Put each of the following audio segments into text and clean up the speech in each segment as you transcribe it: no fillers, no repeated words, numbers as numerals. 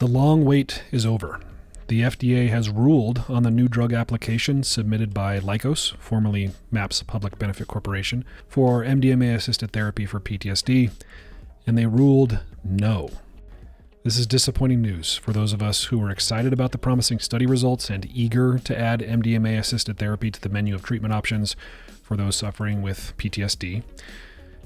The long wait is over. The FDA has ruled on the new drug application submitted by Lykos, formerly MAPS Public Benefit Corporation, for MDMA-assisted therapy for PTSD, and they ruled no. This is disappointing news for those of us who were excited about the promising study results and eager to add MDMA-assisted therapy to the menu of treatment options for those suffering with PTSD. In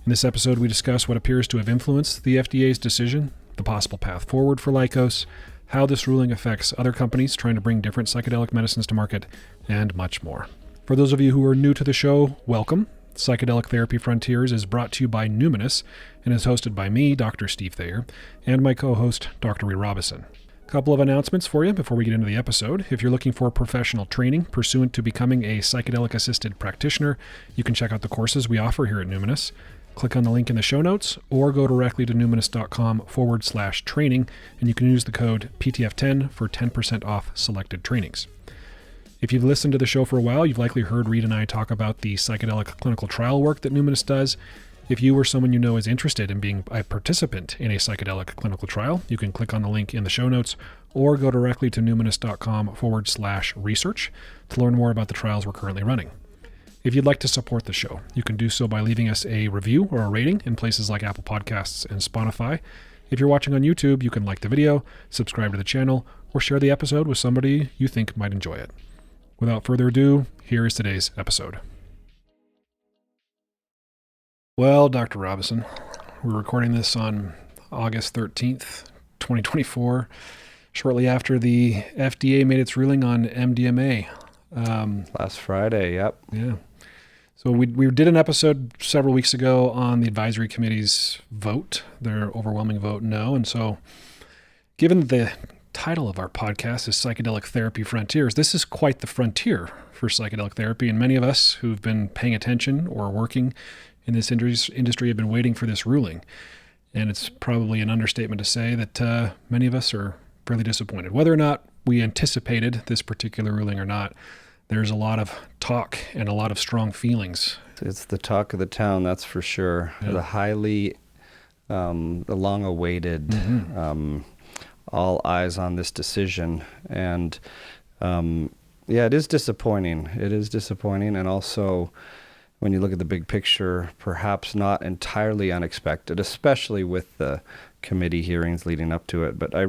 this episode, we discuss what appears to have influenced the FDA's decision, the possible path forward for Lykos, how this ruling affects other companies trying to bring different psychedelic medicines to market, and much more. For those of you who are new to the show, welcome. Psychedelic Therapy Frontiers is brought to you by Numinus and is hosted by me, Dr. Steve Thayer, and my co-host, Dr. Reid Robison. A couple of announcements for you before we get into the episode. If you're looking for professional training pursuant to becoming a psychedelic-assisted practitioner, you can check out the courses we offer here at Numinus. Click on the link in the show notes or go directly to numinus.com/training, and you can use the code PTF10 for 10% off selected trainings. If you've listened to the show for a while, you've likely heard Reid and I talk about the psychedelic clinical trial work that Numinus does. If you or someone you know is interested in being a participant in a psychedelic clinical trial, you can click on the link in the show notes or go directly to numinus.com/research to learn more about the trials we're currently running. If you'd like to support the show, you can do so by leaving us a review or a rating in places like Apple Podcasts and Spotify. If you're watching on YouTube, you can like the video, subscribe to the channel, or share the episode with somebody you think might enjoy it. Without further ado, here is today's episode. Well, Dr. Robison, we're recording this on August 13th, 2024, shortly after the FDA made its ruling on MDMA. Last Friday, yep. Yeah. So we did an episode several weeks ago on the advisory committee's vote, their overwhelming vote no. And so given the title of our podcast is Psychedelic Therapy Frontiers, this is quite the frontier for psychedelic therapy. And many of us who've been paying attention or working in this industry have been waiting for this ruling. And it's probably an understatement to say that many of us are fairly disappointed. Whether or not we anticipated this particular ruling or not, there's a lot of talk and a lot of strong feelings. It's the talk of the town, that's for sure. Yeah. The long-awaited, all eyes on this decision. And it is disappointing. It is disappointing. And also, when you look at the big picture, perhaps not entirely unexpected, especially with the committee hearings leading up to it. But I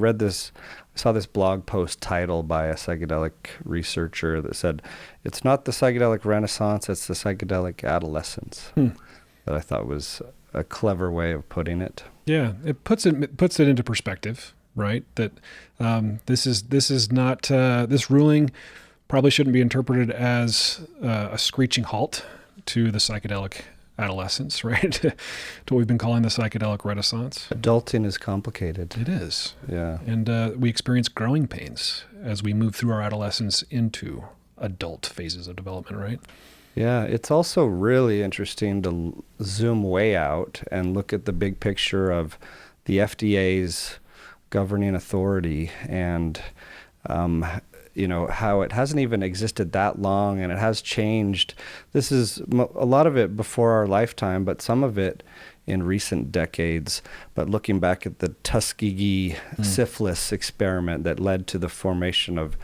saw this blog post title by a psychedelic researcher that said, it's not the psychedelic renaissance, it's the psychedelic adolescence. That I thought was a clever way of putting it. Yeah, it puts it into perspective, right? That this ruling probably shouldn't be interpreted as a screeching halt to the psychedelic adolescence, right? To what we've been calling the psychedelic renaissance. Adulting is complicated. It is. Yeah. And we experience growing pains as we move through our adolescence into adult phases of development, right? Yeah. It's also really interesting to zoom way out and look at the big picture of the FDA's governing authority and how it hasn't even existed that long and it has changed. This is a lot of it before our lifetime, but some of it in recent decades. But looking back at the Tuskegee syphilis experiment that led to the formation of,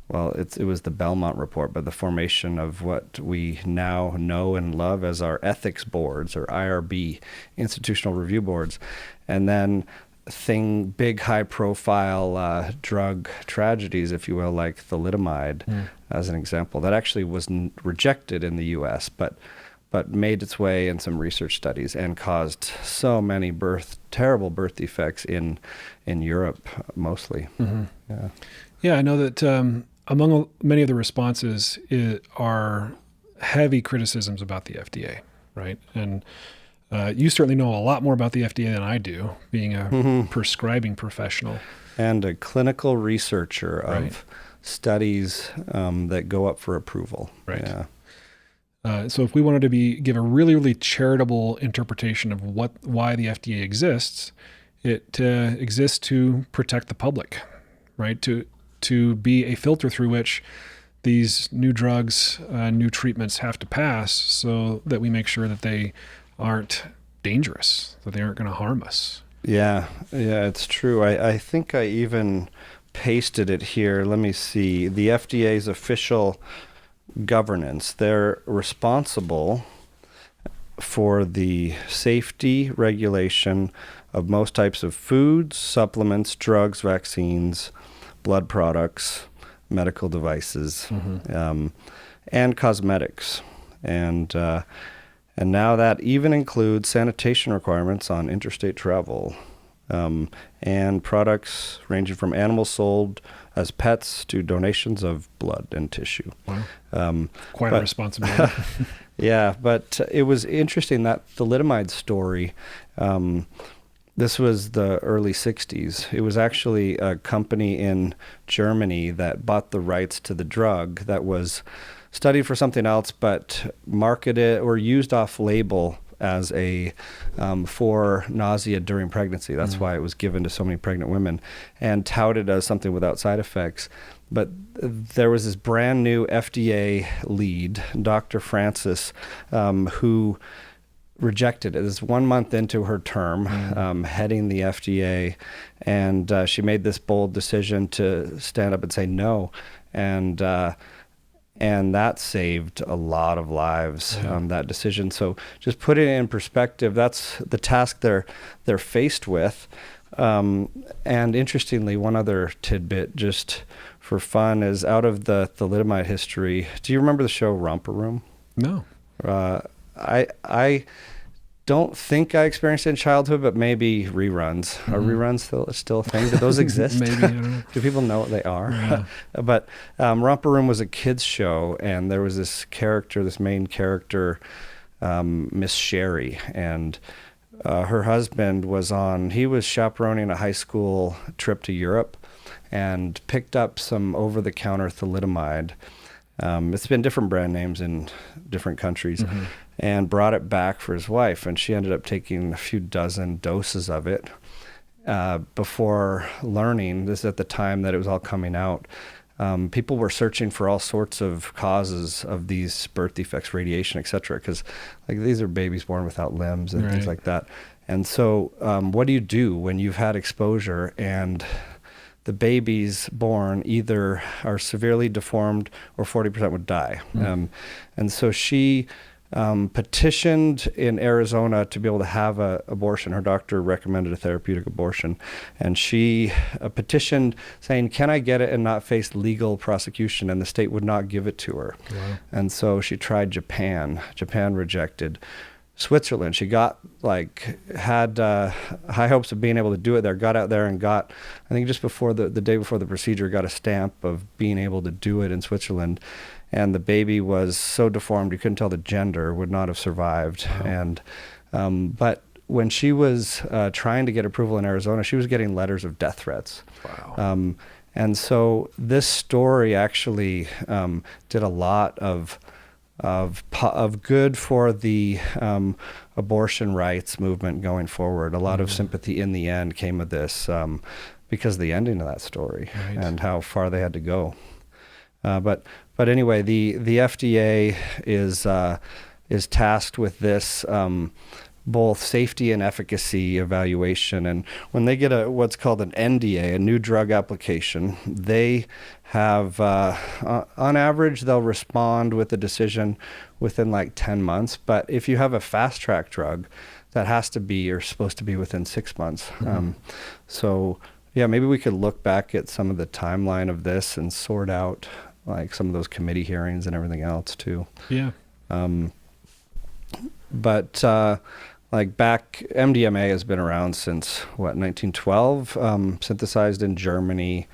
it was the Belmont Report, but the formation of what we now know and love as our ethics boards or IRB, institutional review boards. And then big high-profile drug tragedies, if you will, like thalidomide, as an example, that actually was rejected in the U.S., but made its way in some research studies and caused so many terrible birth defects in Europe, mostly. Mm-hmm. Yeah, I know that among many of the responses are heavy criticisms about the FDA, right? And you certainly know a lot more about the FDA than I do, being a prescribing professional. And a clinical researcher of studies that go up for approval. Right. Yeah. So if we wanted to give a really, really charitable interpretation of why the FDA exists, it exists to protect the public, right? To be a filter through which these new drugs, new treatments have to pass so that we make sure that they aren't dangerous, that they aren't going to harm us. Yeah, it's true. I think I even pasted it here. Let me see. The FDA's official governance. They're responsible for the safety regulation of most types of foods, supplements, drugs, vaccines, blood products, medical devices, and cosmetics. And now that even includes sanitation requirements on interstate travel, and products ranging from animals sold as pets to donations of blood and tissue. Wow. Quite a responsibility. Yeah, but it was interesting, that thalidomide story. This was the early 60s. It was actually a company in Germany that bought the rights to the drug that was studied for something else, but marketed or used off-label as a for nausea during pregnancy. That's why it was given to so many pregnant women, and touted as something without side effects. But there was this brand new FDA lead, Dr. Francis, who rejected it. It was 1 month into her term, heading the FDA, and she made this bold decision to stand up and say no. And that saved a lot of lives, that decision. So just putting it in perspective, that's the task they're faced with. And interestingly, one other tidbit, just for fun, is out of the thalidomide history. Do you remember the show Romper Room? No. I don't think I experienced it in childhood, but maybe reruns. Are reruns still a thing? Do those exist? Maybe, I don't know. Do people know what they are? Yeah. But Romper Room was a kids show, and there was this main character, Miss Sherry, and her husband was chaperoning a high school trip to Europe and picked up some over-the-counter thalidomide. It's been different brand names in different countries, and brought it back for his wife. And she ended up taking a few dozen doses of it before learning, this is at the time that it was all coming out, people were searching for all sorts of causes of these birth defects, radiation, etc., because these are babies born without limbs and things like that. And so what do you do when you've had exposure and the babies born either are severely deformed or 40% would die? And so she petitioned in Arizona to be able to have an abortion. Her doctor recommended a therapeutic abortion. And she petitioned saying, can I get it and not face legal prosecution? And the state would not give it to her. Wow. And so she tried Japan. Japan rejected. Switzerland, she got had high hopes of being able to do it there, got out there and got, I think just before the day before the procedure, got a stamp of being able to do it in Switzerland. And the baby was so deformed you couldn't tell the gender, would not have survived. Wow. And but when she was trying to get approval in Arizona, she was getting letters of death threats. Wow. And so this story actually did a lot of good for the abortion rights movement going forward. A lot of sympathy in the end came of this because of the ending of that story and how far they had to go. But anyway, the FDA is tasked with this both safety and efficacy evaluation. And when they get what's called an NDA, a new drug application, they have, on average, they'll respond with a decision within 10 months. But if you have a fast track drug, that has to be, or supposed to be, within 6 months. So yeah, maybe we could look back at some of the timeline of this and sort out some of those committee hearings and everything else too. Yeah. But back, MDMA has been around since 1912, synthesized in Germany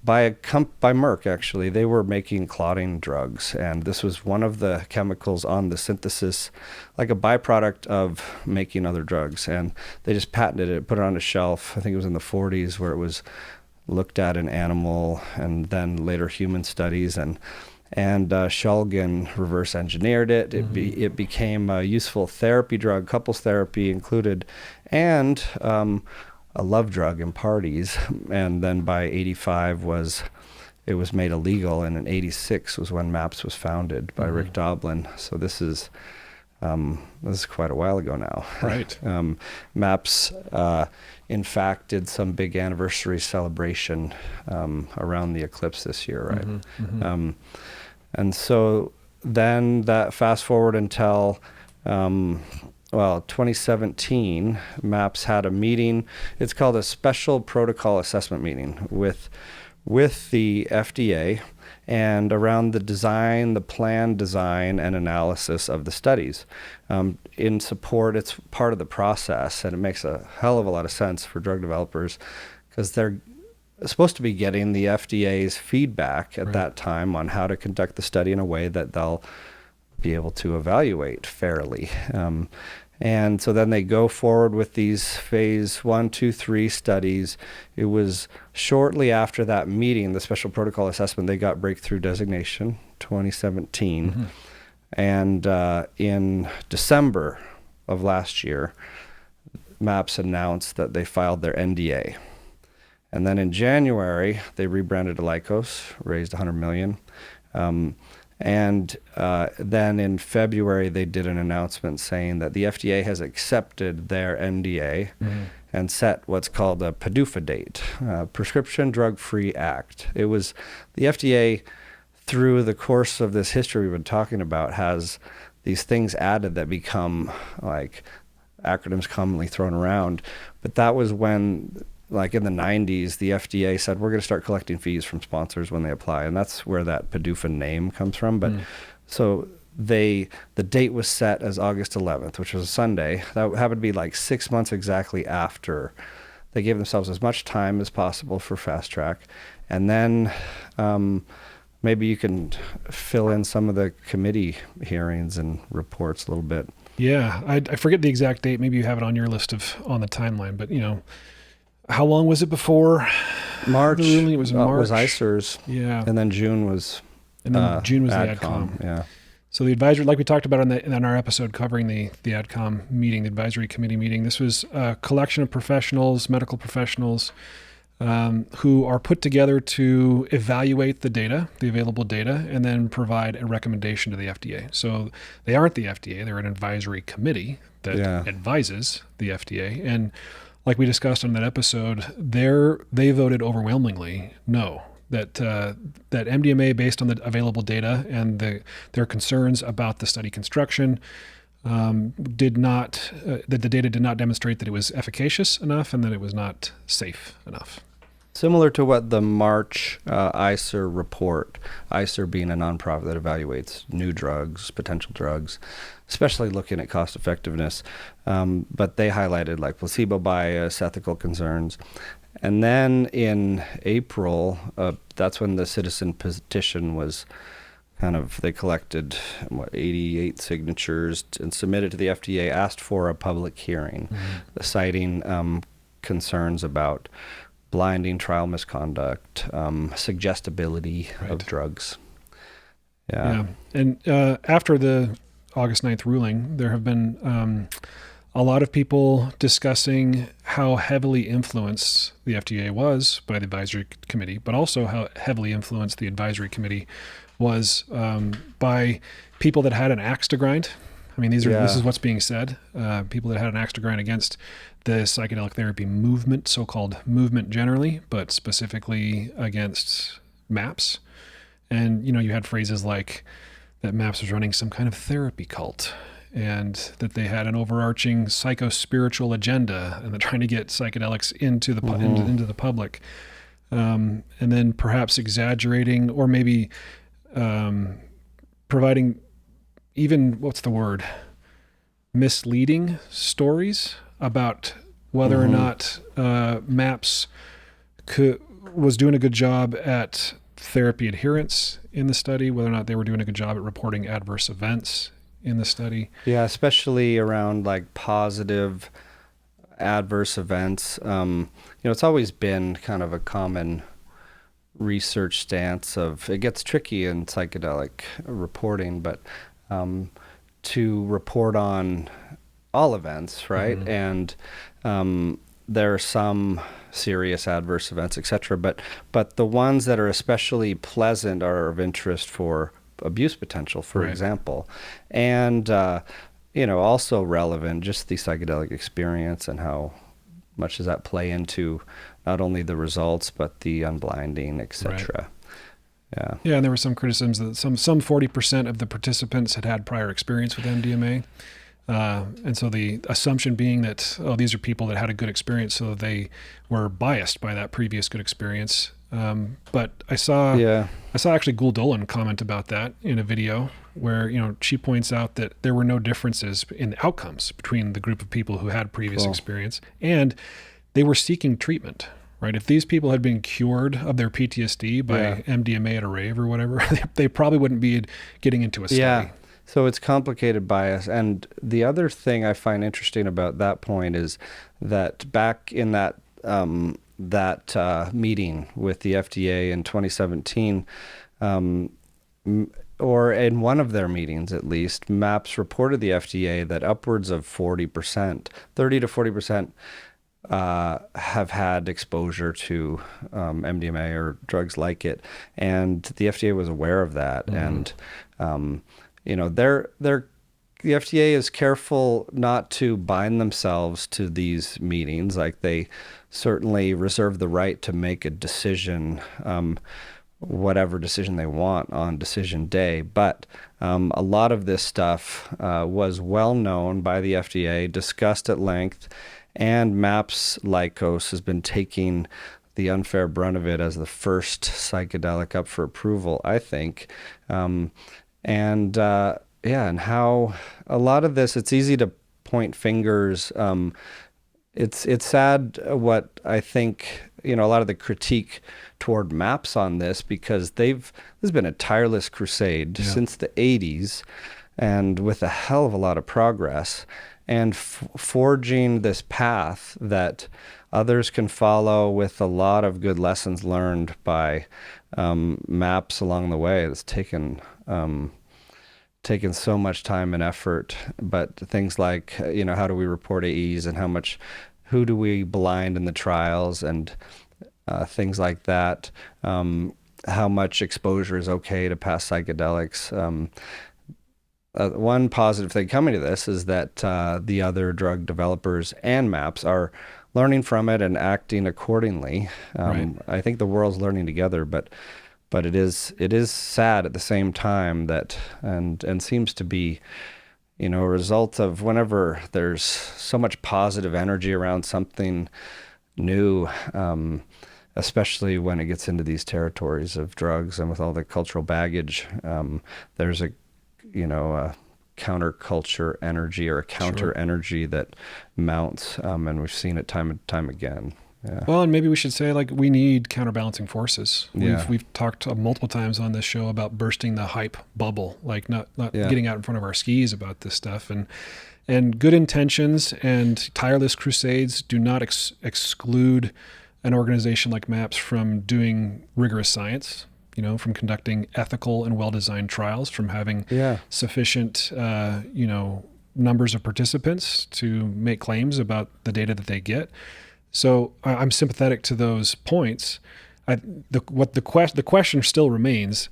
by Merck. Actually, they were making clotting drugs, and this was one of the chemicals on the synthesis, like a byproduct of making other drugs. And they just patented it, put it on a shelf. I think it was in the 40s, where it was looked at in animal and then later human studies, and Shulgin reverse engineered it. It became a useful therapy drug, couples therapy included, and a love drug in parties. And then by 85 it was made illegal, and in 86 was when MAPS was founded by Rick Doblin. So this is This is quite a while ago now. Right. MAPS, in fact, did some big anniversary celebration around the eclipse this year, right? Mm-hmm. Mm-hmm. And so then that fast forward until 2017, MAPS had a meeting. It's called a special protocol assessment meeting with the FDA and around the design, the plan design and analysis of the studies. In support, it's part of the process, and it makes a hell of a lot of sense for drug developers because they're supposed to be getting the FDA's feedback at that time on how to conduct the study in a way that they'll be able to evaluate fairly. And so then they go forward with these phase 1, 2, 3 studies. It was shortly after that meeting, the special protocol assessment, they got breakthrough designation, 2017. Mm-hmm. And in December of last year, MAPS announced that they filed their NDA. And then in January, they rebranded to Lykos, raised $100 million. And then in February, they did an announcement saying that the FDA has accepted their NDA and set what's called a PDUFA date, Prescription Drug Free Act. It was the FDA, through the course of this history we've been talking about, has these things added that become like acronyms commonly thrown around. But that was when, like in the 90s, the FDA said, we're going to start collecting fees from sponsors when they apply. And that's where that PDUFA name comes from. But so the date was set as August 11th, which was a Sunday. That happened to be like 6 months exactly after. They gave themselves as much time as possible for fast track. And then maybe you can fill in some of the committee hearings and reports a little bit. Yeah, I forget the exact date. Maybe you have it on your list on the timeline, but how long was it before March? The ruling? It was March. It was ICER's. Yeah. And then June was the AdCom. Yeah. So the advisory, like we talked about in our episode covering the AdCom meeting, the advisory committee meeting, this was a collection of professionals, medical professionals, who are put together to evaluate the data, the available data, and then provide a recommendation to the FDA. So they aren't the FDA. They're an advisory committee that advises the FDA. And like we discussed on that episode, they voted overwhelmingly no, that MDMA, based on the available data and their concerns about the study construction, that the data did not demonstrate that it was efficacious enough and that it was not safe enough. Similar to what the March ICER report, ICER being a nonprofit that evaluates new drugs, potential drugs, especially looking at cost effectiveness, but they highlighted like placebo bias, ethical concerns. And then in April, that's when the citizen petition was they collected 88 signatures and submitted to the FDA, asked for a public hearing, citing concerns about blinding trial misconduct, suggestibility of drugs. Yeah. And after the August 9th ruling, there have been a lot of people discussing how heavily influenced the FDA was by the advisory committee, but also how heavily influenced the advisory committee was by people that had an axe to grind. I mean, this is what's being said. People that had an axe to grind against the psychedelic therapy movement, so-called movement generally, but specifically against MAPS. And, you had phrases like that MAPS was running some kind of therapy cult, and that they had an overarching psycho-spiritual agenda, and they're trying to get psychedelics into the public. And then perhaps exaggerating or maybe providing even, misleading stories about whether or not MAPS was doing a good job at therapy adherence in the study, whether or not they were doing a good job at reporting adverse events in the study. Yeah, especially around like positive adverse events. It's always been kind of a common research stance of, it gets tricky in psychedelic reporting, but to report on all events, right? And there are some serious adverse events, etc. But the ones that are especially pleasant are of interest for abuse potential, for example. And also relevant, just the psychedelic experience and how much does that play into not only the results, but the unblinding, etc. Right. Yeah. Yeah, and there were some criticisms that some 40% of the participants had prior experience with MDMA. And so the assumption being that, these are people that had a good experience, so they were biased by that previous good experience. But I saw actually Gul Dolan comment about that in a video where, she points out that there were no differences in the outcomes between the group of people who had previous experience, and they were seeking treatment. Right. If these people had been cured of their PTSD by MDMA at a rave or whatever, they probably wouldn't be getting into a study. Yeah. So it's complicated bias. And the other thing I find interesting about that point is that back in that meeting with the FDA in 2017, or in one of their meetings at least, MAPS reported the FDA that upwards of 40%, 30 to 40%, have had exposure to MDMA or drugs like it, and the FDA was aware of that. And the FDA is careful not to bind themselves to these meetings. Like, they certainly reserve the right to make a decision, whatever decision they want on decision day. But a lot of this stuff was well known by the FDA, discussed at length. And MAPS Lykos has been taking the unfair brunt of it as the first psychedelic up for approval, I think. And how a lot of this, it's easy to point fingers. It's sad what I think, a lot of the critique toward MAPS on this, because there's been a tireless crusade since the 80s, and with a hell of a lot of progress, and forging this path that others can follow with a lot of good lessons learned by MAPS along the way. It's taken so much time and effort, but things like, how do we report AEs, and who do we blind in the trials, and things like that, how much exposure is okay to past psychedelics. One positive thing coming to this is that the other drug developers and MAPS are learning from it and acting accordingly. I think the world's learning together, but it is sad at the same time that, and seems to be, a result of whenever there's so much positive energy around something new, especially when it gets into these territories of drugs and with all the cultural baggage, there's a counterculture energy or a counter energy that mounts, and we've seen it time and time again. Yeah. Well, and maybe we should say, we need counterbalancing forces. We've talked multiple times on this show about bursting the hype bubble, not getting out in front of our skis about this stuff, and good intentions and tireless crusades do not exclude an organization like MAPS from doing rigorous science. From conducting ethical and well-designed trials, from having sufficient, numbers of participants to make claims about the data that they get. So I'm sympathetic to those points. The question still remains: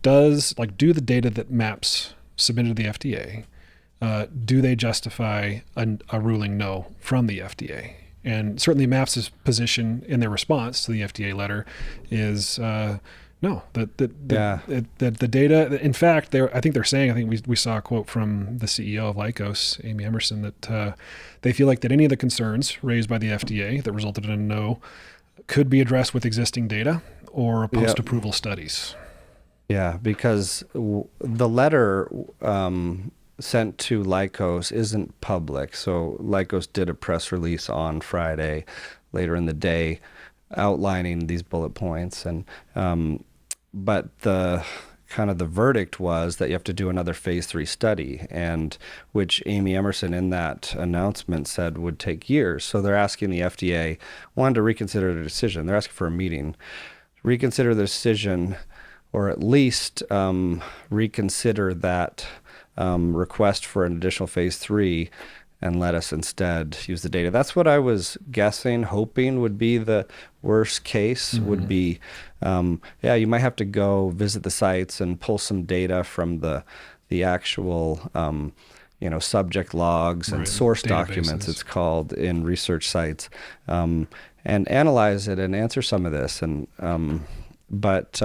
do the data that MAPS submitted to the FDA, do they justify a ruling no from the FDA? And certainly MAPS's position in their response to the FDA letter is no. That the data. In fact, I think they're saying. I think we saw a quote from the CEO of Lykos, Amy Emerson, that they feel like that any of the concerns raised by the FDA that resulted in a no could be addressed with existing data or post-approval studies. Yeah, because the letter sent to Lykos isn't public. So Lykos did a press release on Friday, later in the day, outlining these bullet points, and but the verdict was that you have to do another phase 3 study, and which Amy Emerson in that announcement said would take years. So they're asking the FDA, one, to reconsider their decision. They're asking for a meeting, reconsider the decision, or at least reconsider that request for an additional phase 3 and let us instead use the data. That's what I was guessing, hoping would be the worst case, would be, you might have to go visit the sites and pull some data from the actual, subject logs and source documents, it's called, in research sites, and analyze it and answer some of this. And but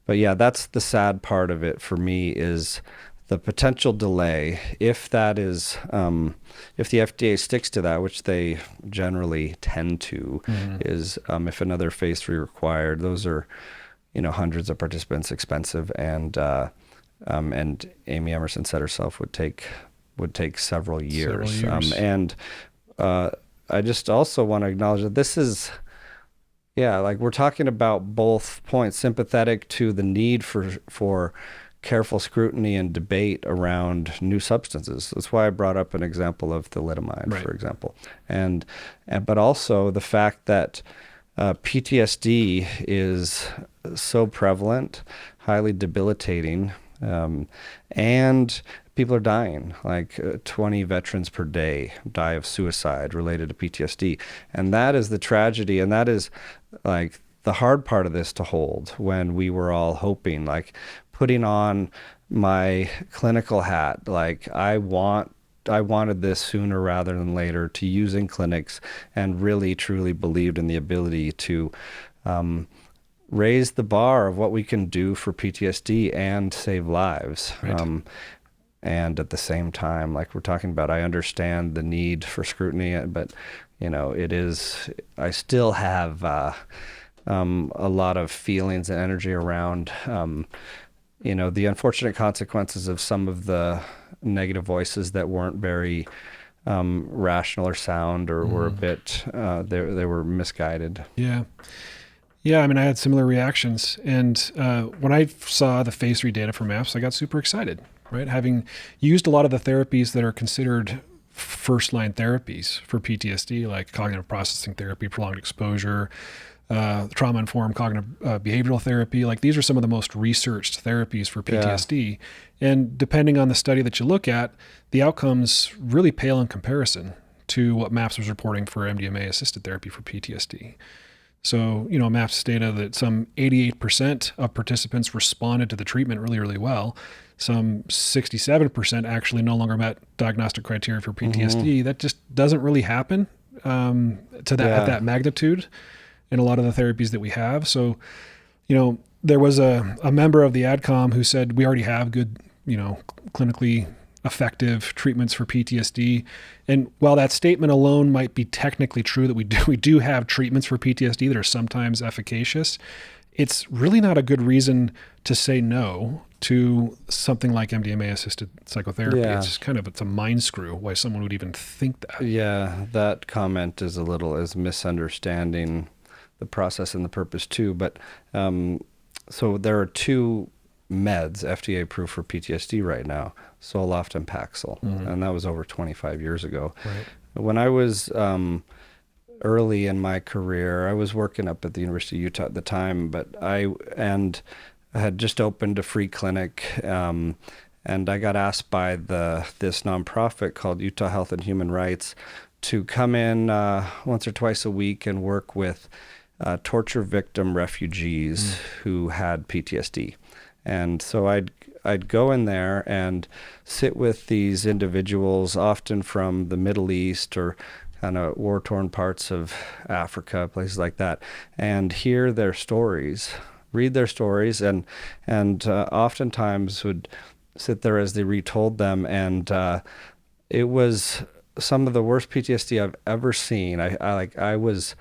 yeah, that's the sad part of it for me, is the potential delay. If that is, if the FDA sticks to that, which they generally tend to, is if another phase 3 required, those are, hundreds of participants, expensive, and Amy Emerson said herself would take several years. I just also want to acknowledge that this is, like, we're talking about both points, sympathetic to the need for careful scrutiny and debate around new substances. That's why I brought up an example of thalidomide, for example, and but also the fact that PTSD is so prevalent, highly debilitating, and people are dying. Like 20 veterans per day die of suicide related to PTSD. And that is the tragedy. And that is like the hard part of this to hold, when we were all hoping, like putting on my clinical hat, like I wanted this sooner rather than later to use in clinics, and really truly believed in the ability to raise the bar of what we can do for PTSD and save lives. And at the same time, like we're talking about, I understand the need for scrutiny, but I still have a lot of feelings and energy around the unfortunate consequences of some of the negative voices that weren't very rational or sound, or were a bit, they were misguided. Yeah, I mean, I had similar reactions. And when I saw the phase 3 data for MAPS, I got super excited, right? Having used a lot of the therapies that are considered first-line therapies for PTSD, like cognitive processing therapy, prolonged exposure, trauma-informed cognitive behavioral therapy. Like, these are some of the most researched therapies for PTSD. Yeah. And depending on the study that you look at, the outcomes really pale in comparison to what MAPS was reporting for MDMA-assisted therapy for PTSD. So, MAPS data that some 88% of participants responded to the treatment really, really well. Some 67% actually no longer met diagnostic criteria for PTSD. That just doesn't really happen at that magnitude in a lot of the therapies that we have. So, there was a member of the AdCom who said we already have good, clinically effective treatments for PTSD. And while that statement alone might be technically true, that we do have treatments for PTSD that are sometimes efficacious, it's really not a good reason to say no to something like MDMA-assisted psychotherapy. Yeah. It's a mind screw why someone would even think that. Yeah, that comment is misunderstanding the process and the purpose too. But so there are two meds FDA approved for PTSD right now, Zoloft and Paxil, and that was over 25 years ago. Right. When I was early in my career, I was working up at the University of Utah at the time, but I had just opened a free clinic, and I got asked by this nonprofit called Utah Health and Human Rights to come in once or twice a week and work with torture victim refugees who had PTSD. And so I'd go in there and sit with these individuals, often from the Middle East or kind of war-torn parts of Africa, places like that, and hear their stories, read their stories, and oftentimes would sit there as they retold them. And it was some of the worst PTSD I've ever seen. I was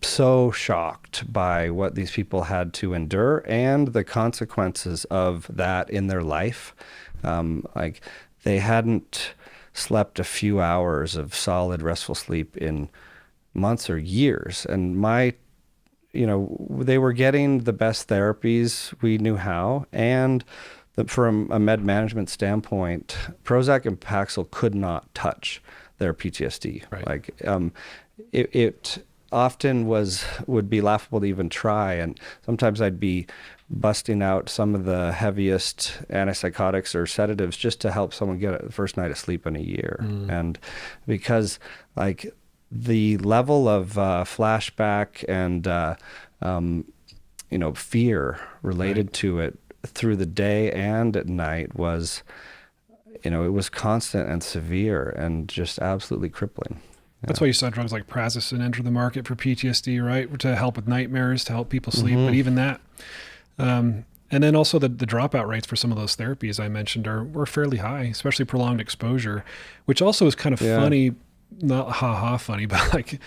so shocked by what these people had to endure and the consequences of that in their life. Like, they hadn't slept a few hours of solid restful sleep in months or years. And they were getting the best therapies we knew how. And from a med management standpoint, Prozac and Paxil could not touch their PTSD. Right. Like, it often would be laughable to even try, and sometimes I'd be busting out some of the heaviest antipsychotics or sedatives just to help someone get the first night of sleep in a year. And because, like, the level of flashback and fear related to it through the day and at night was it was constant and severe and just absolutely crippling. That's why you saw drugs like prazosin enter the market for PTSD, right? To help with nightmares, to help people sleep. But even that, and then also the dropout rates for some of those therapies I mentioned were fairly high, especially prolonged exposure, which also is kind of funny, not funny, but like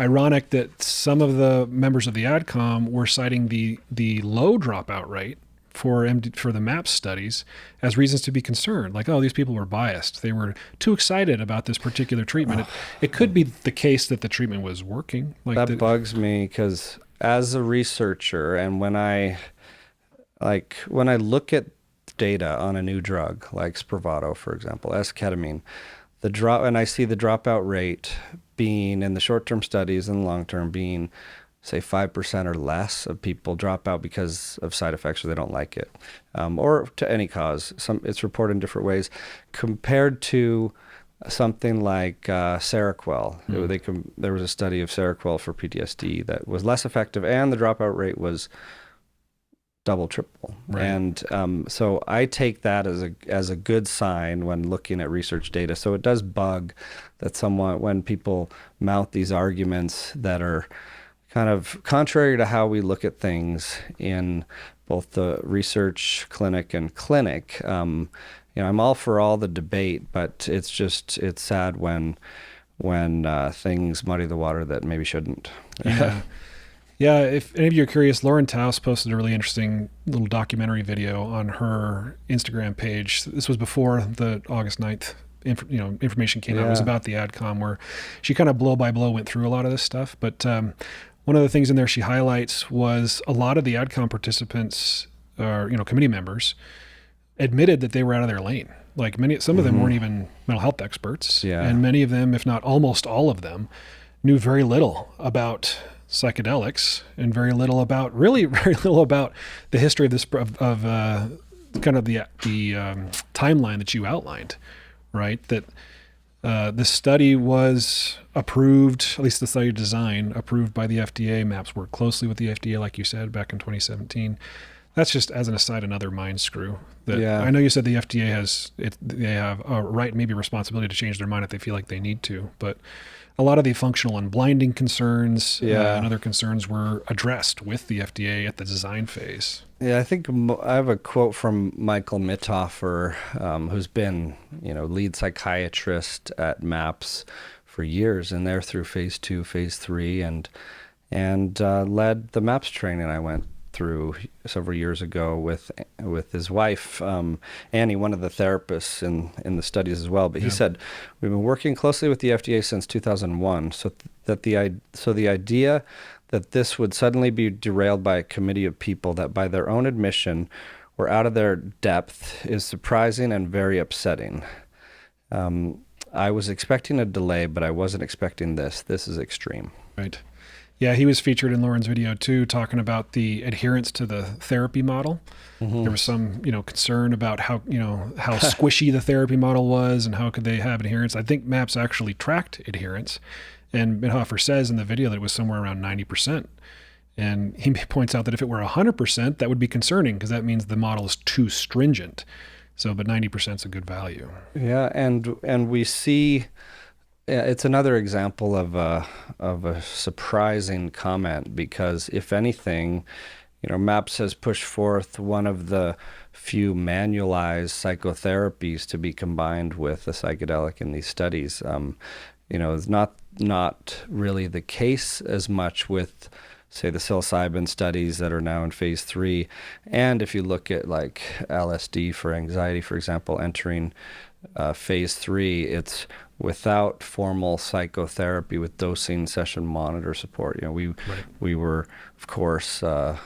ironic that some of the members of the AdCom were citing the low dropout rate for the MAPS studies as reasons to be concerned. Like, these people were biased. They were too excited about this particular treatment. It could be the case that the treatment was working. Like that bugs me, because as a researcher, and when I look at data on a new drug like Spravato, for example, esketamine, and I see the dropout rate being in the short-term studies and long-term being, say, 5% or less of people drop out because of side effects or they don't like it, or to any cause. It's reported in different ways. Compared to something like Seroquel, there was a study of Seroquel for PTSD that was less effective, and the dropout rate was double, triple. Right. And so I take that as a good sign when looking at research data. So it does bug that when people mount these arguments that are kind of contrary to how we look at things in both the research clinic and clinic. I'm all for all the debate, but it's sad when things muddy the water that maybe shouldn't. Yeah, if any of you are curious, Lauren Taus posted a really interesting little documentary video on her Instagram page. This was before the August 9th information came out. It was about the AdCom, where she kind of blow by blow went through a lot of this stuff. But one of the things in there she highlights was a lot of the AdCom participants, or committee members, admitted that they were out of their lane. Like some of them weren't even mental health experts, and many of them, if not almost all of them, knew very little about psychedelics and very little about the history of this of kind of the timeline that you outlined, right? That this study was approved, at least the study design, approved by the FDA. MAPS worked closely with the FDA, like you said, back in 2017. That's just, as an aside, another mind screw. I know you said the FDA they have a right, maybe responsibility to change their mind if they feel like they need to, but a lot of the functional unblinding concerns and other concerns were addressed with the FDA at the design phase. Yeah, I think I have a quote from Michael Mithofer, who's been, lead psychiatrist at MAPS for years, and they're through phase 2, phase 3, and led the MAPS training I went through several years ago with his wife, Annie, one of the therapists in the studies as well. But he said, we've been working closely with the FDA since 2001, so the idea that this would suddenly be derailed by a committee of people that by their own admission were out of their depth is surprising and very upsetting. I was expecting a delay, but I wasn't expecting this. This is extreme. Right. Yeah, he was featured in Lauren's video too, talking about the adherence to the therapy model. There was some, concern about how squishy the therapy model was and how could they have adherence. I think MAPS actually tracked adherence, and Mithofer says in the video that it was somewhere around 90%. And he points out that if it were 100%, that would be concerning because that means the model is too stringent. So, but 90% is a good value. Yeah, and we see. Yeah, it's another example of a surprising comment because, if anything, MAPS has pushed forth one of the few manualized psychotherapies to be combined with a psychedelic in these studies. It's not really the case as much with, say, the psilocybin studies that are now in phase 3. And if you look at like LSD for anxiety, for example, entering phase 3, it's without formal psychotherapy with dosing session monitor support. We were, of course, a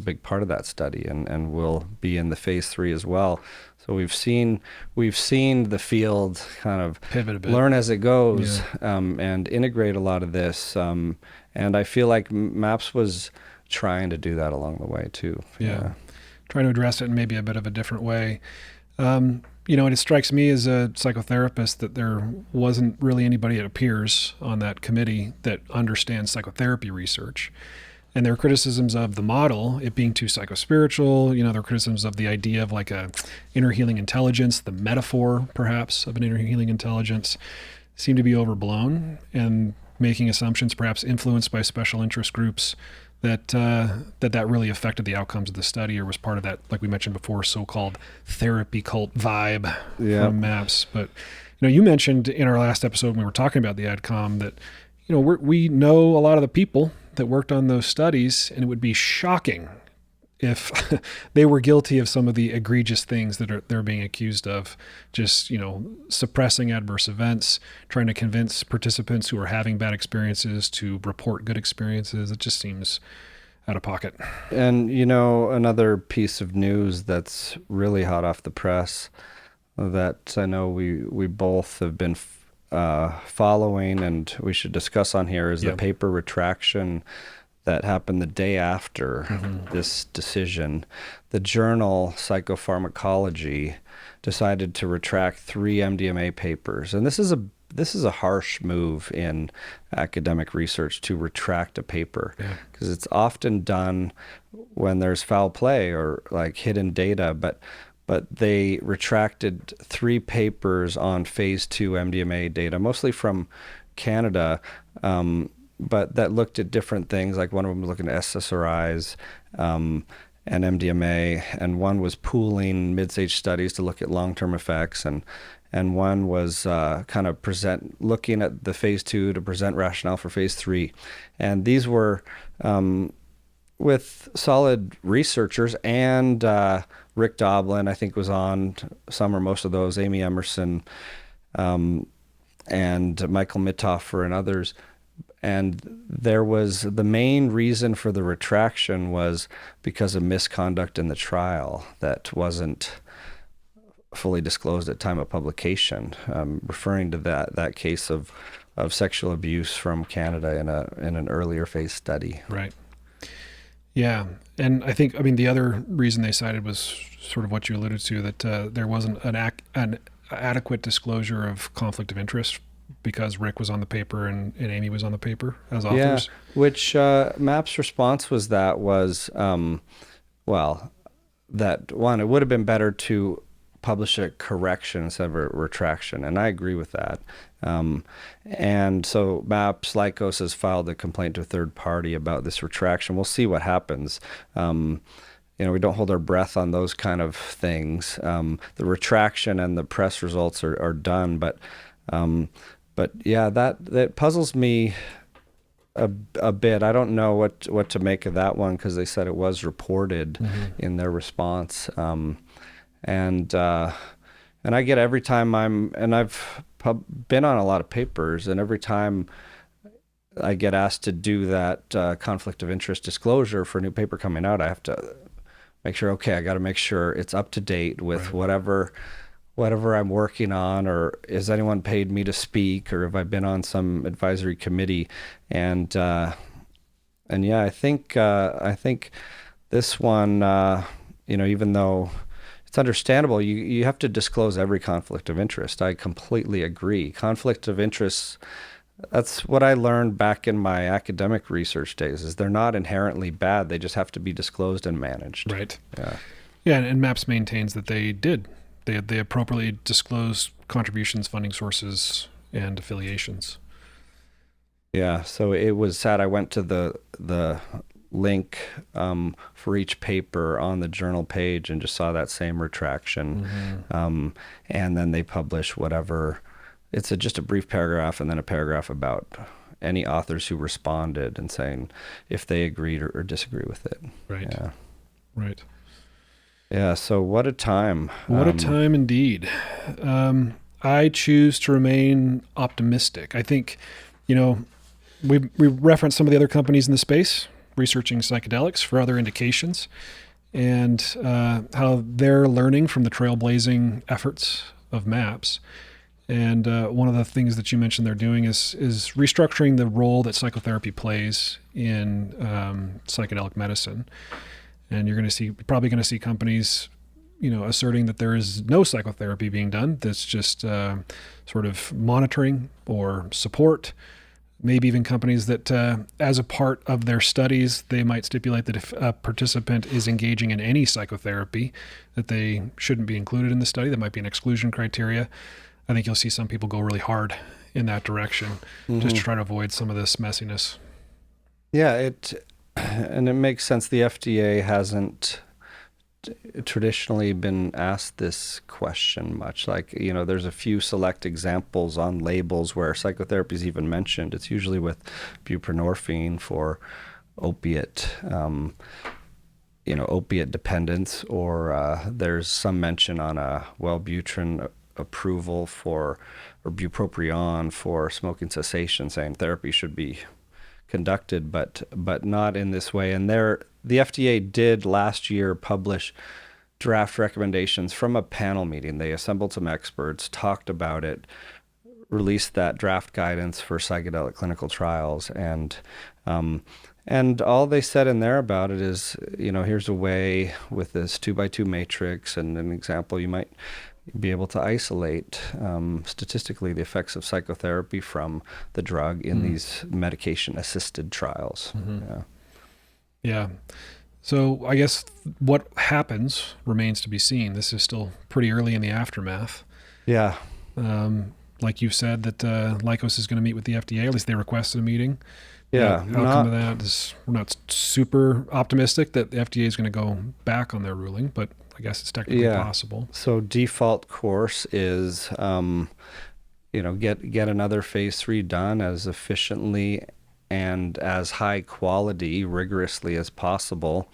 big part of that study and will be in the phase 3 as well. So we've seen the field kind of pivot a bit, learn as it goes, and integrate a lot of this. And I feel like MAPS was trying to do that along the way too. Trying to address it in maybe a bit of a different way. And it strikes me as a psychotherapist that there wasn't really anybody, it appears, on that committee that understands psychotherapy research. And there are criticisms of the model, it being too psychospiritual. There are criticisms of the idea of like a inner healing intelligence, the metaphor perhaps of an inner healing intelligence seem to be overblown and making assumptions perhaps influenced by special interest groups that really affected the outcomes of the study or was part of that, like we mentioned before, so-called therapy cult vibe from MAPS. But, you mentioned in our last episode when we were talking about the AdCom that, we know a lot of the people that worked on those studies, and it would be shocking if they were guilty of some of the egregious things that they're being accused of, just, suppressing adverse events, trying to convince participants who are having bad experiences to report good experiences. It just seems out of pocket. And, another piece of news that's really hot off the press that I know we both have been following and we should discuss on here is the paper retraction that happened the day after this decision. The journal Psychopharmacology decided to retract 3 MDMA papers. And this is a harsh move in academic research to retract a paper, because it's often done when there's foul play or like hidden data, but they retracted 3 papers on phase 2 MDMA data, mostly from Canada, but that looked at different things. Like one of them was looking at SSRIs and MDMA, and one was pooling mid-stage studies to look at long-term effects, and one was kind of looking at the phase 2 to present rationale for phase 3. And these were with solid researchers, and Rick Doblin, I think, was on some or most of those, Amy Emerson, and Michael Mithofer and others. And there was the main reason for the retraction was because of misconduct in the trial that wasn't fully disclosed at time of publication, referring to that case of sexual abuse from Canada in an earlier phase study. Right. Yeah. And I think, the other reason they cited was sort of what you alluded to, that there wasn't an adequate disclosure of conflict of interest because Rick was on the paper and Amy was on the paper as authors. Yeah, which MAPS' response was that one, it would have been better to publish a correction instead of a retraction, and I agree with that. And so MAPS Lykos has filed a complaint to a third party about this retraction. We'll see what happens. We don't hold our breath on those kind of things. The retraction and the press results are done, but yeah, that puzzles me a bit. I don't know what to make of that one, because they said it was reported in their response. And I get every time I've been on a lot of papers, and every time I get asked to do that conflict of interest disclosure for a new paper coming out, I have to make sure, I got to make sure it's up to date with whatever I'm working on, or is anyone paid me to speak, or have I been on some advisory committee? And yeah, I think this one, even though it's understandable, you have to disclose every conflict of interest. I completely agree. Conflict of interest, that's what I learned back in my academic research days, is they're not inherently bad. They just have to be disclosed and managed. Right. Yeah. Yeah, and MAPS maintains that they did. They appropriately disclosed contributions, funding sources, and affiliations. Yeah, so it was sad. I went to the link for each paper on the journal page and just saw that same retraction. And then they publish whatever. It's just a brief paragraph and then a paragraph about any authors who responded and saying if they agreed or disagree with it. Right. Yeah. Right. Yeah, so what a time. What a time indeed. I choose to remain optimistic. I think, we referenced some of the other companies in the space researching psychedelics for other indications, and how they're learning from the trailblazing efforts of MAPS. And one of the things that you mentioned they're doing is restructuring the role that psychotherapy plays in psychedelic medicine. And you're probably going to see companies, asserting that there is no psychotherapy being done. That's just sort of monitoring or support, maybe even companies that, as a part of their studies, they might stipulate that if a participant is engaging in any psychotherapy, that they shouldn't be included in the study. That might be an exclusion criteria. I think you'll see some people go really hard in that direction, just to try to avoid some of this messiness. Yeah, and it makes sense. The FDA hasn't traditionally been asked this question much. Like, there's a few select examples on labels where psychotherapy is even mentioned. It's usually with buprenorphine for opiate, opiate dependence, or there's some mention on a Wellbutrin approval or bupropion for smoking cessation, saying therapy should be conducted, but not in this way. And the FDA did last year publish draft recommendations from a panel meeting. They assembled some experts, talked about it, released that draft guidance for psychedelic clinical trials, and all they said in there about it is, here's a way with this 2x2 matrix and an example, you might be able to isolate statistically the effects of psychotherapy from the drug in these medication-assisted trials. Yeah. So I guess what happens remains to be seen. This is still pretty early in the aftermath. Yeah. Like you've said, that Lykos is going to meet with the FDA. At least they requested a meeting. Yeah. The outcome of that is, we're not super optimistic that the FDA is going to go back on their ruling, but I guess it's technically possible. So default course is, get another phase 3 done as efficiently and as high quality, rigorously as possible.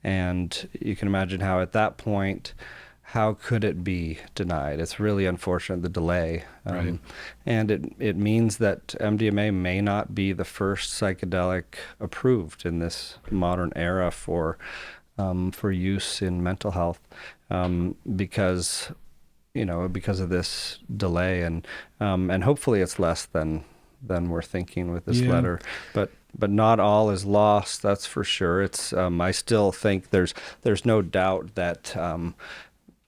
And you can imagine how at that point, how could it be denied? It's really unfortunate, the delay. Right. And it means that MDMA may not be the first psychedelic approved in this modern era for use in mental health, because of this delay, and hopefully it's less than we're thinking with this letter, but not all is lost. That's for sure. It's I still think there's no doubt that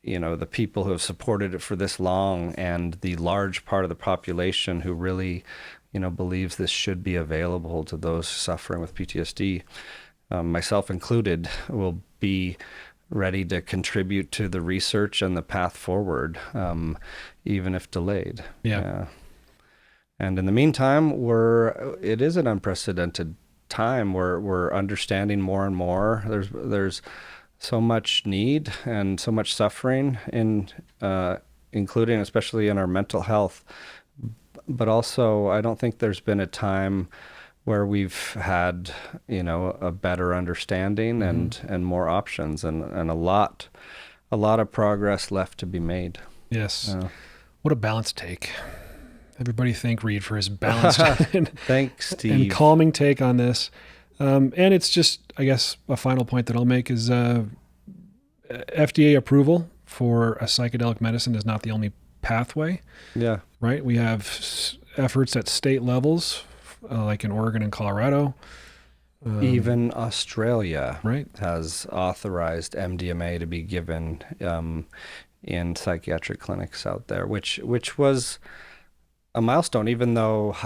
the people who have supported it for this long, and the large part of the population who really believes this should be available to those suffering with PTSD, myself included, will be ready to contribute to the research and the path forward, even if delayed. Yeah. And in the meantime, it is an unprecedented time. We're understanding more and more. There's so much need and so much suffering including especially in our mental health. But also, I don't think there's been a time where we've had, a better understanding and more options, and a lot of progress left to be made. Yes. What a balanced take. Everybody thank Reid for his balanced Thanks, Steve. and calming take on this. And it's just, I guess, a final point that I'll make is FDA approval for a psychedelic medicine is not the only pathway. Yeah. Right? We have efforts at state levels, like in Oregon and Colorado. Even Australia has authorized MDMA to be given in psychiatric clinics out there, which was a milestone, even though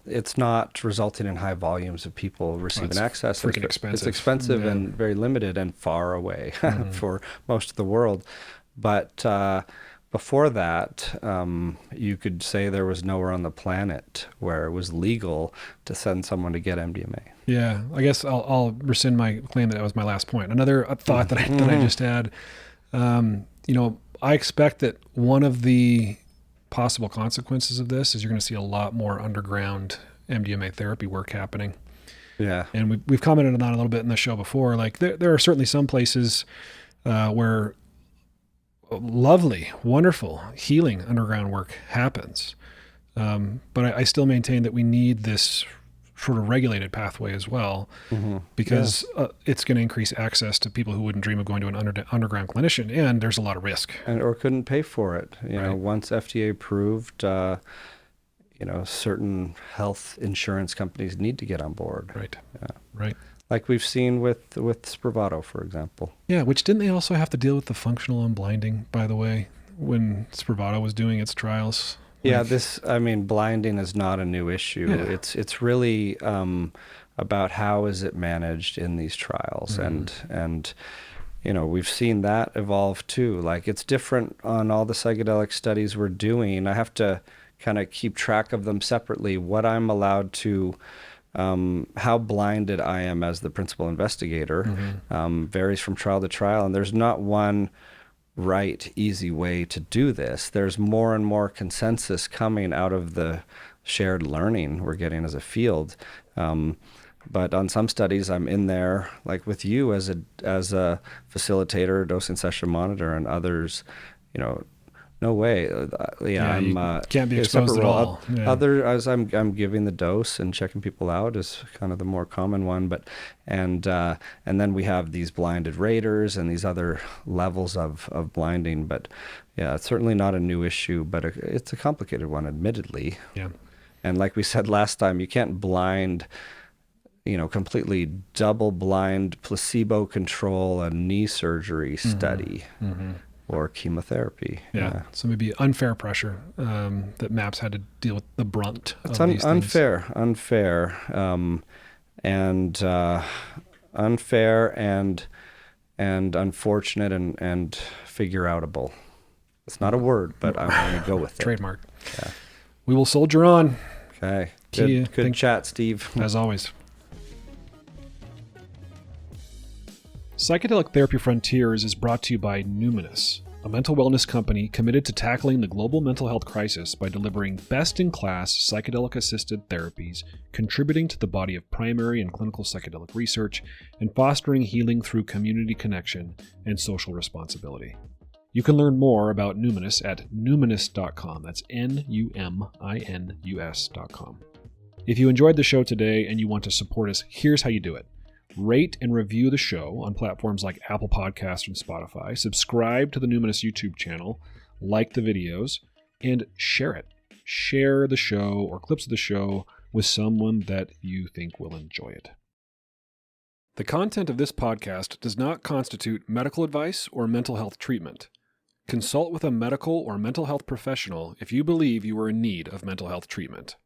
it's not resulting in high volumes of people receiving access. Freaking expensive. It's expensive and very limited and far away for most of the world. But before that, you could say there was nowhere on the planet where it was legal to send someone to get MDMA. Yeah, I guess I'll rescind my claim that was my last point. Another thought that I just had, I expect that one of the possible consequences of this is you're going to see a lot more underground MDMA therapy work happening. Yeah. And we've commented on that a little bit in the show before. Like there are certainly some places where lovely, wonderful, healing underground work happens. But I still maintain that we need this sort of regulated pathway as well, because it's going to increase access to people who wouldn't dream of going to an underground clinician, and there's a lot of risk. Or couldn't pay for it. You know, once FDA approved, certain health insurance companies need to get on board. Right. Yeah. Right. Like we've seen with Spravato, for example. Yeah, which didn't they also have to deal with the functional unblinding, by the way, when Spravato was doing its trials? Yeah, blinding is not a new issue. Yeah. It's really about how is it managed in these trials, and we've seen that evolve too. Like, it's different on all the psychedelic studies we're doing. I have to kind of keep track of them separately. What I'm allowed to, how blinded I am as the principal investigator, varies from trial to trial, and there's not one right, easy way to do this. There's more and more consensus coming out of the shared learning we're getting as a field. But on some studies, I'm in there, like with you as a facilitator, dosing session monitor, and others, no way. I'm can't be exposed at all. As I'm giving the dose and checking people out is kind of the more common one. But and then we have these blinded raters and these other levels of blinding. But yeah, it's certainly not a new issue, but it's a complicated one, admittedly. Yeah. And like we said last time, you can't blind, completely double blind, placebo control a knee surgery study. Or chemotherapy. Yeah. So maybe unfair pressure that MAPS had to deal with the brunt it's of these unfair, things. Unfair and unfortunate and figure outable. It's not a word, but I'm going to go with it. Trademark. Yeah. We will soldier on. Okay. Good chat, Steve. As always. Psychedelic Therapy Frontiers is brought to you by Numinus, a mental wellness company committed to tackling the global mental health crisis by delivering best-in-class psychedelic-assisted therapies, contributing to the body of primary and clinical psychedelic research, and fostering healing through community connection and social responsibility. You can learn more about Numinus at numinus.com. That's Numinus.com. If you enjoyed the show today and you want to support us, here's how you do it. Rate and review the show on platforms like Apple Podcasts and Spotify. Subscribe to the Numinus YouTube channel, like the videos, and share it. Share the show or clips of the show with someone that you think will enjoy it. The content of this podcast does not constitute medical advice or mental health treatment. Consult with a medical or mental health professional if you believe you are in need of mental health treatment.